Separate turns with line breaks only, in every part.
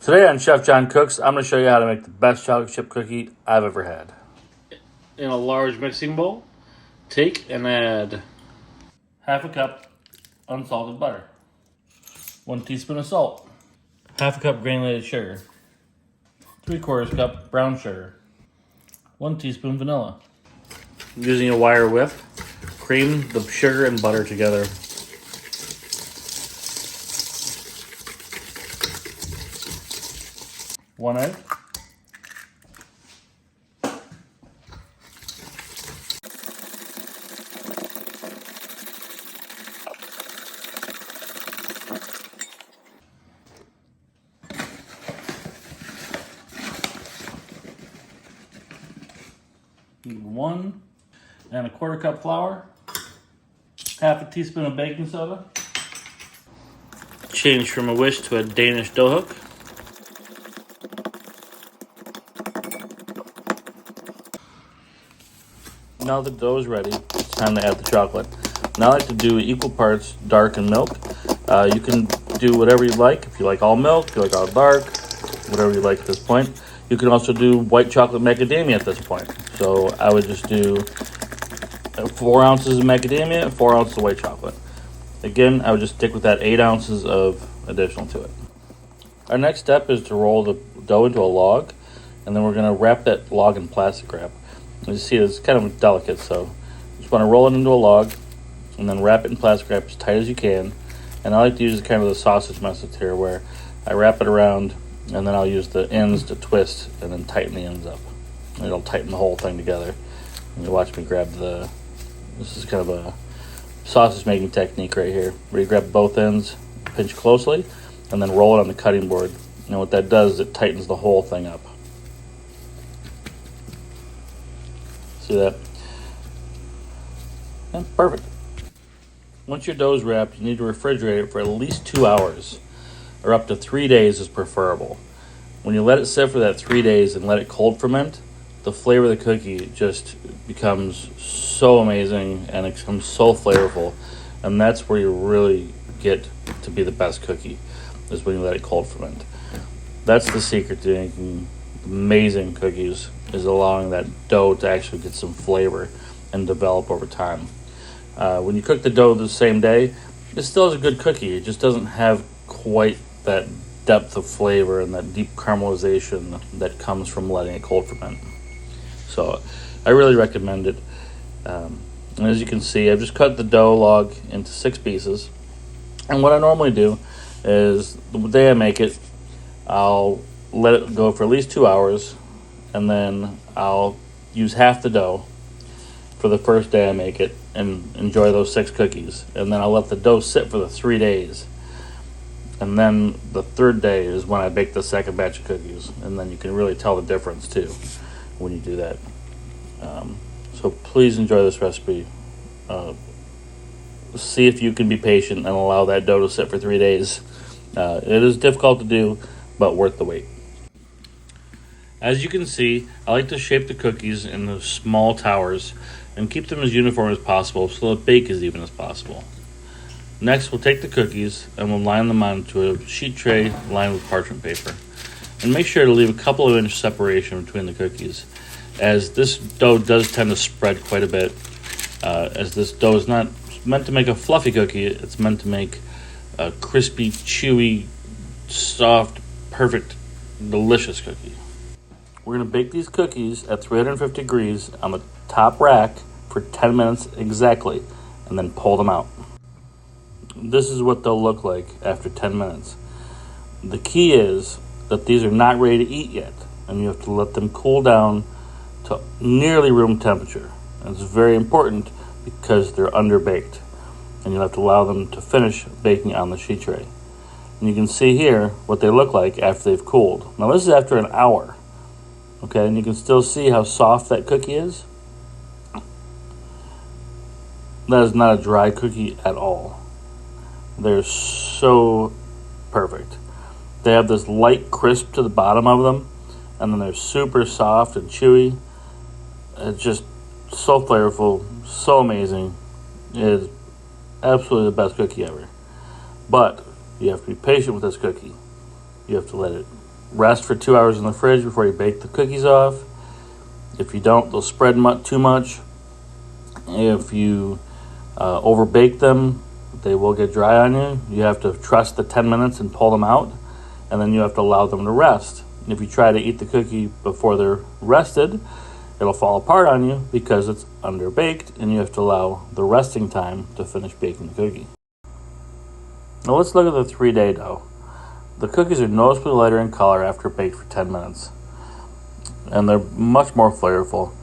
Today on Chef John Cooks, I'm going to show you how to make the best chocolate chip cookie I've ever had. In a large mixing bowl, take and add half a cup unsalted butter, 1 teaspoon of salt, half a cup granulated sugar, 3/4 cup brown sugar, 1 teaspoon vanilla. Using a wire whip, cream the sugar and butter together. One egg. One and 1/4 cup flour, half a teaspoon of baking soda. Change from a whisk to a Danish dough hook. Now the dough is ready, it's time to add the chocolate. Now I like to do equal parts dark and milk. You can do whatever you like. If you like all milk, if you like all dark, whatever you like at this point. You can also do white chocolate macadamia at this point. So I would just do 4 ounces of macadamia and 4 ounces of white chocolate. Again, I would just stick with that 8 ounces of additional to it. Our next step is to roll the dough into a log, and then we're going to wrap that log in plastic wrap. As you see, it's kind of delicate, so you just want to roll it into a log and then wrap it in plastic wrap as tight as you can. And I like to use kind of the sausage method here, where I wrap it around and then I'll use the ends to twist and then tighten the ends up. And it'll tighten the whole thing together. And you watch me grab this is kind of a sausage making technique right here, where you grab both ends, pinch closely, and then roll it on the cutting board. And what that does is it tightens the whole thing up. See that? Yeah, perfect. Once your dough is wrapped, you need to refrigerate it for at least 2 hours, or up to 3 days is preferable. When you let it sit for that 3 days and let it cold ferment, the flavor of the cookie just becomes so amazing and it becomes so flavorful. And that's where you really get to be the best cookie, is when you let it cold ferment. That's the secret to making amazing cookies, is allowing that dough to actually get some flavor and develop over time. When you cook the dough the same day, it still is a good cookie. It just doesn't have quite that depth of flavor and that deep caramelization that comes from letting it cold ferment. So I really recommend it. And as you can see, I've just cut the dough log into 6 pieces. And what I normally do is, the day I make it, I'll let it go for at least 2 hours, and then I'll use half the dough for the first day I make it and enjoy those 6 cookies. And then I'll let the dough sit for the 3 days. And then the 3rd day is when I bake the second batch of cookies. And then you can really tell the difference too when you do that. So please enjoy this recipe. See if you can be patient and allow that dough to sit for 3 days. It is difficult to do, but worth the wait. As you can see, I like to shape the cookies into small towers and keep them as uniform as possible so they bake as even as possible. Next, we'll take the cookies and we'll line them onto a sheet tray lined with parchment paper. And make sure to leave a couple of inch separation between the cookies, as this dough does tend to spread quite a bit. As this dough is not meant to make a fluffy cookie, it's meant to make a crispy, chewy, soft, perfect, delicious cookie. We're going to bake these cookies at 350 degrees on the top rack for 10 minutes exactly, and then pull them out. This is what they'll look like after 10 minutes. The key is that these are not ready to eat yet, and you have to let them cool down to nearly room temperature. And it's very important because they're underbaked, and you'll have to allow them to finish baking on the sheet tray. And you can see here what they look like after they've cooled. Now this is after an hour. Okay, and you can still see how soft that cookie is. That is not a dry cookie at all. They're so perfect. They have this light crisp to the bottom of them, and then they're super soft and chewy. It's just so flavorful, so amazing. It is absolutely the best cookie ever. But you have to be patient with this cookie. You have to let it rest for 2 hours in the fridge before you bake the cookies off. If you don't, they'll spread too much. If you over bake them, they will get dry on you. You have to trust the 10 minutes and pull them out, and then you have to allow them to rest. If you try to eat the cookie before they're rested, it'll fall apart on you because it's underbaked, and you have to allow the resting time to finish baking the cookie. Now let's look at the 3-day dough. The cookies are noticeably lighter in color after baked for 10 minutes, and they're much more flavorful.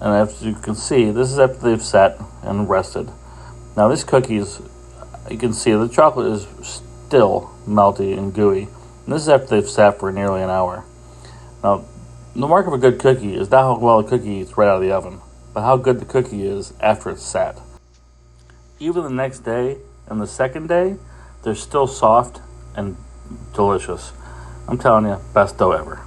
And as you can see, this is after they've set and rested. Now these cookies, you can see the chocolate is still melty and gooey. And this is after they've sat for nearly an hour. Now, the mark of a good cookie is not how well a cookie eats right out of the oven, but how good the cookie is after it's sat. Even the next day and the second day, they're still soft and delicious. I'm telling you, best dough ever.